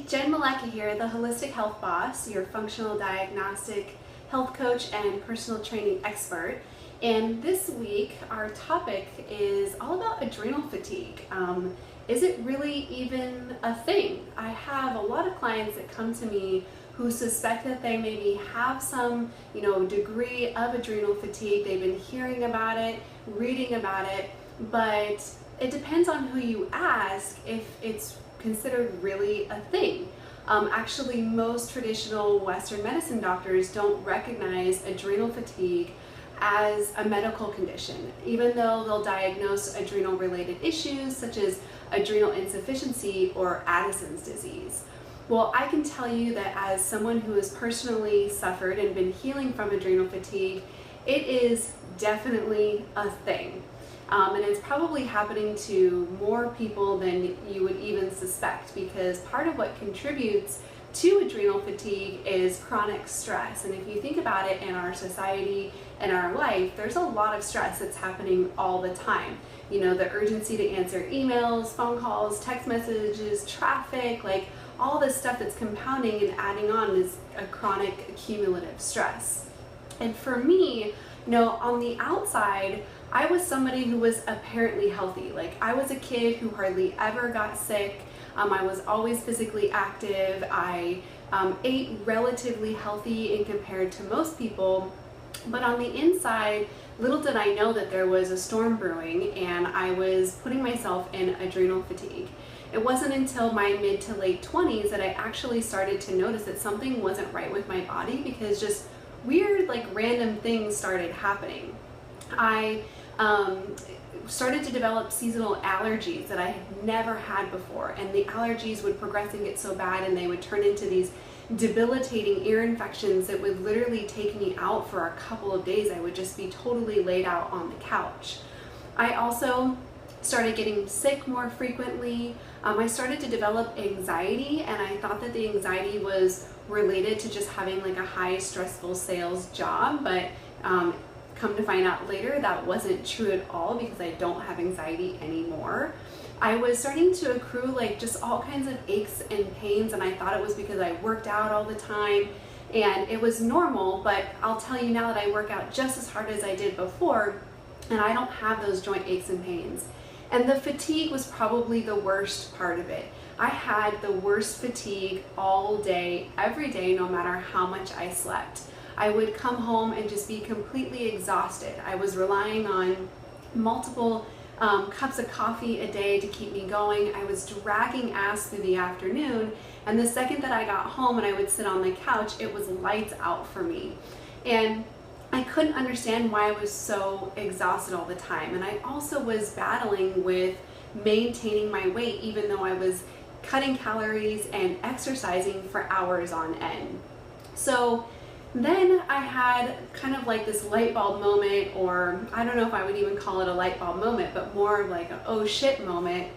Jen here, the Holistic Health Boss, your functional diagnostic health coach and personal training expert. And this week, our topic is all about adrenal fatigue. Is it really even a thing? I have a lot of clients that come to me who suspect that they maybe have some, degree of adrenal fatigue. They've been hearing about it, reading about it, but it depends on who you ask if it's considered really a thing. Actually, most traditional Western medicine doctors don't recognize adrenal fatigue as a medical condition, even though they'll diagnose adrenal related issues such as adrenal insufficiency or Addison's disease. Well, I can tell you that as someone who has personally suffered and been healing from adrenal fatigue, it is definitely a thing. And it's probably happening to more people than you would even suspect, because part of what contributes to adrenal fatigue is chronic stress. And if you think about it, in our society and our life, there's a lot of stress that's happening all the time. The urgency to answer emails, phone calls, text messages, traffic, like all this stuff that's compounding and adding on is a chronic accumulative stress. And for me, on the outside, I was somebody who was apparently healthy. Like, I was a kid who hardly ever got sick. I was always physically active. I ate relatively healthy in compared to most people. But on the inside, little did I know that there was a storm brewing and I was putting myself in adrenal fatigue. It wasn't until my mid to late 20s that I actually started to notice that something wasn't right with my body, because just weird, random things started happening. I started to develop seasonal allergies that I had never had before, and the allergies would progress and get so bad, and they would turn into these debilitating ear infections that would literally take me out for a couple of days. I would just be totally laid out on the couch. I also started getting sick more frequently. I started to develop anxiety, and I thought that the anxiety was related to just having a high stressful sales job, but come to find out later that wasn't true at all, because I don't have anxiety anymore. I was starting to accrue just all kinds of aches and pains, and I thought it was because I worked out all the time and it was normal, but I'll tell you now that I work out just as hard as I did before and I don't have those joint aches and pains. And the fatigue was probably the worst part of it. I had the worst fatigue all day, every day, no matter how much I slept. I would come home and just be completely exhausted. I was relying on multiple cups of coffee a day to keep me going. I was dragging ass through the afternoon, and the second that I got home and I would sit on the couch, it was lights out for me. And I couldn't understand why I was so exhausted all the time. And I also was battling with maintaining my weight, even though I was cutting calories and exercising for hours on end. So then I had kind of this light bulb moment, or I don't know if I would even call it a light bulb moment, but more like an oh shit moment,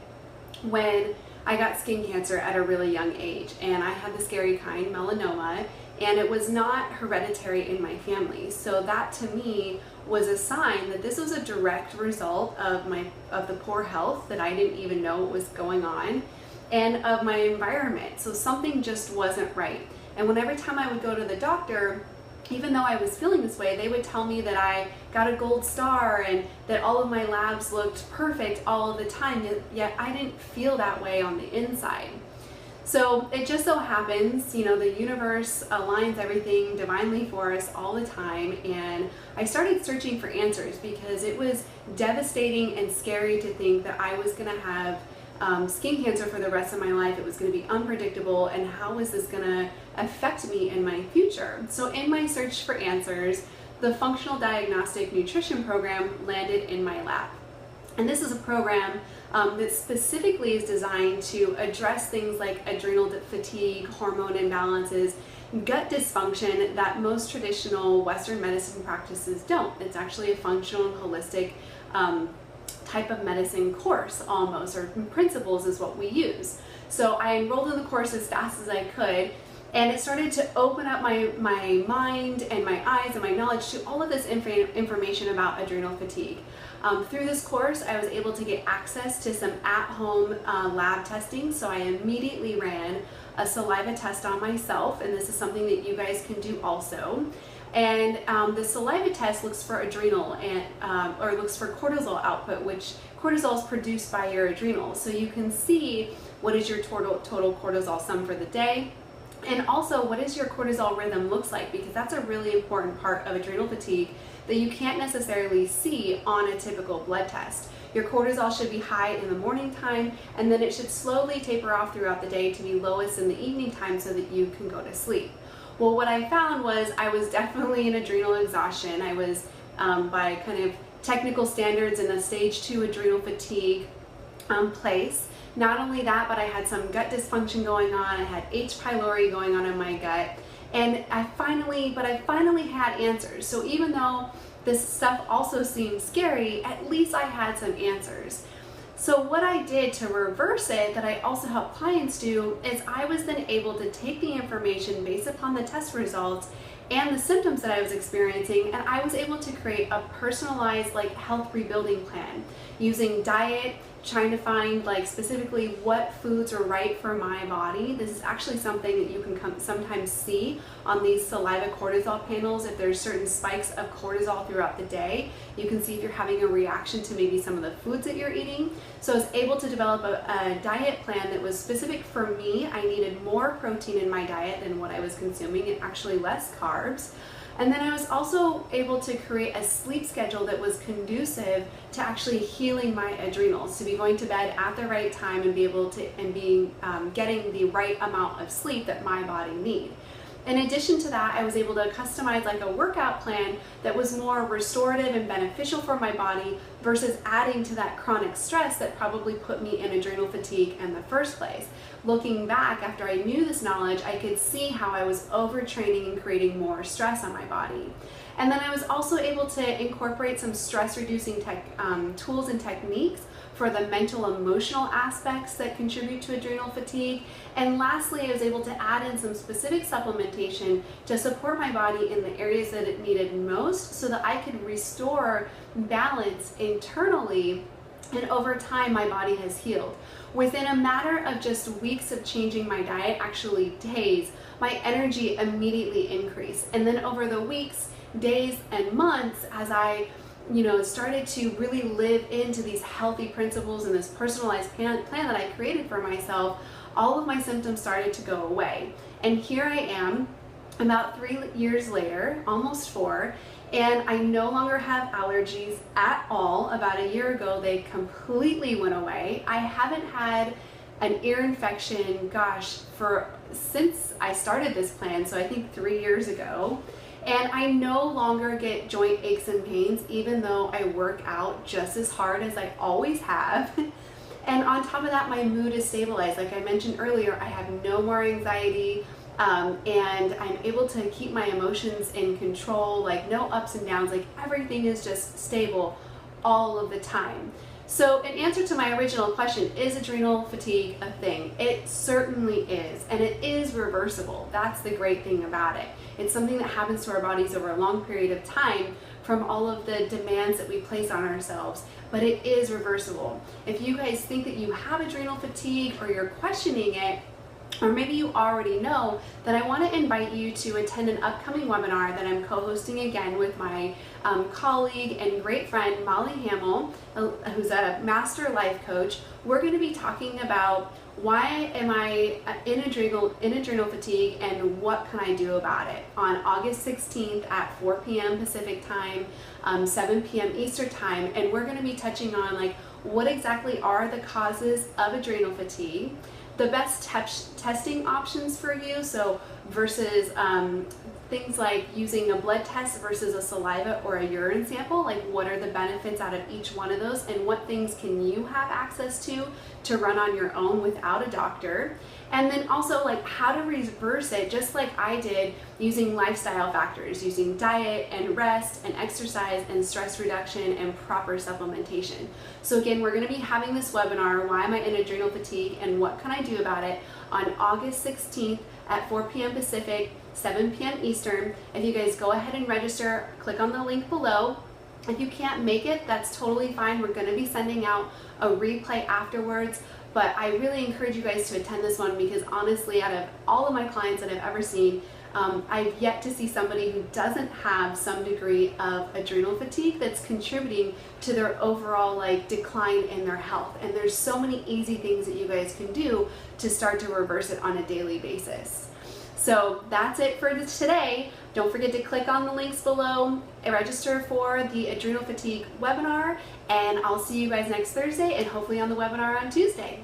when I got skin cancer at a really young age. And I had the scary kind, melanoma, and it was not hereditary in my family. So that to me was a sign that this was a direct result of the poor health, that I didn't even know what was going on, and of my environment. So something just wasn't right. And every time I would go to the doctor, even though I was feeling this way, they would tell me that I got a gold star and that all of my labs looked perfect all of the time, yet I didn't feel that way on the inside. So it just so happens, the universe aligns everything divinely for us all the time, and I started searching for answers, because it was devastating and scary to think that I was going to have skin cancer for the rest of my life. It was going to be unpredictable, and how was this going to affect me in my future? So in my search for answers, the Functional Diagnostic Nutrition Program landed in my lap. And this is a program that specifically is designed to address things like adrenal fatigue, hormone imbalances, gut dysfunction that most traditional Western medicine practices don't. It's actually a functional and holistic type of medicine course, almost, or principles is what we use. So I enrolled in the course as fast as I could, And it started to open up my mind and my eyes and my knowledge to all of this information about adrenal fatigue. Through this course, I was able to get access to some at-home lab testing, so I immediately ran a saliva test on myself, and this is something that you guys can do also. And the saliva test looks for adrenal or looks for cortisol output, which cortisol is produced by your adrenals. So you can see what is your total cortisol sum for the day, and also what is your cortisol rhythm looks like, because that's a really important part of adrenal fatigue that you can't necessarily see on a typical blood test. Your cortisol should be high in the morning time, and then it should slowly taper off throughout the day to be lowest in the evening time so that you can go to sleep. Well, what I found was I was definitely in adrenal exhaustion. I was, by kind of technical standards, in a stage 2 adrenal fatigue place. Not only that, but I had some gut dysfunction going on. I had H. pylori going on in my gut. And I finally had answers. So even though this stuff also seemed scary, at least I had some answers. So what I did to reverse it, that I also help clients do, is I was then able to take the information based upon the test results and the symptoms that I was experiencing, and I was able to create a personalized health rebuilding plan using diet, trying to find specifically what foods are right for my body. This is actually something that you can sometimes see on these saliva cortisol panels. If there's certain spikes of cortisol throughout the day, you can see if you're having a reaction to maybe some of the foods that you're eating. So I was able to develop a diet plan that was specific for me. I needed more protein in my diet than what I was consuming, and actually less carbs. And then I was also able to create a sleep schedule that was conducive to actually healing my adrenals, to be going to bed at the right time and be able to getting the right amount of sleep that my body needs. In addition to that, I was able to customize a workout plan that was more restorative and beneficial for my body versus adding to that chronic stress that probably put me in adrenal fatigue in the first place. Looking back, after I knew this knowledge, I could see how I was overtraining and creating more stress on my body. And then I was also able to incorporate some stress reducing tools and techniques for the mental emotional aspects that contribute to adrenal fatigue. And lastly, I was able to add in some specific supplementation to support my body in the areas that it needed most, so that I could restore balance internally, and over time my body has healed. Within a matter of just weeks of changing my diet, actually days, my energy immediately increased. And then over the weeks, days, and months, as I started to really live into these healthy principles and this personalized plan that I created for myself, all of my symptoms started to go away. And here I am, about 3 years later, almost 4, and I no longer have allergies at all. About a year ago, they completely went away. I haven't had an ear infection, since I started this plan, so I think 3 years ago. And I no longer get joint aches and pains, even though I work out just as hard as I always have. And on top of that, my mood is stabilized. Like I mentioned earlier, I have no more anxiety, and I'm able to keep my emotions in control, no ups and downs, everything is just stable all of the time. So in answer to my original question, is adrenal fatigue a thing? It certainly is, and it is reversible. That's the great thing about it. It's something that happens to our bodies over a long period of time from all of the demands that we place on ourselves, but it is reversible. If you guys think that you have adrenal fatigue, or you're questioning it, or maybe you already know, then I want to invite you to attend an upcoming webinar that I'm co-hosting again with my colleague and great friend Molly Hamill, who's a master life coach. We're going to be talking about why am I in adrenal fatigue and what can I do about it, on August 16th at 4 p.m. Pacific time, 7 p.m. Eastern time. And we're going to be touching on what exactly are the causes of adrenal fatigue, the best testing options for you, so versus things like using a blood test versus a saliva or a urine sample, what are the benefits out of each one of those, and what things can you have access to run on your own without a doctor. And then also how to reverse it, just like I did, using lifestyle factors, using diet and rest and exercise and stress reduction and proper supplementation. So again, we're going to be having this webinar, why am I in adrenal fatigue and what can I do about it, on August 16th at 4 p.m. Pacific, 7 p.m. Eastern. If you guys go ahead and register, click on the link below. If you can't make it, that's totally fine. We're going to be sending out a replay afterwards, but I really encourage you guys to attend this one because honestly, out of all of my clients that I've ever seen, I've yet to see somebody who doesn't have some degree of adrenal fatigue that's contributing to their overall decline in their health. And there's so many easy things that you guys can do to start to reverse it on a daily basis. So that's it for today. Don't forget to click on the links below and register for the adrenal fatigue webinar, and I'll see you guys next Thursday and hopefully on the webinar on Tuesday.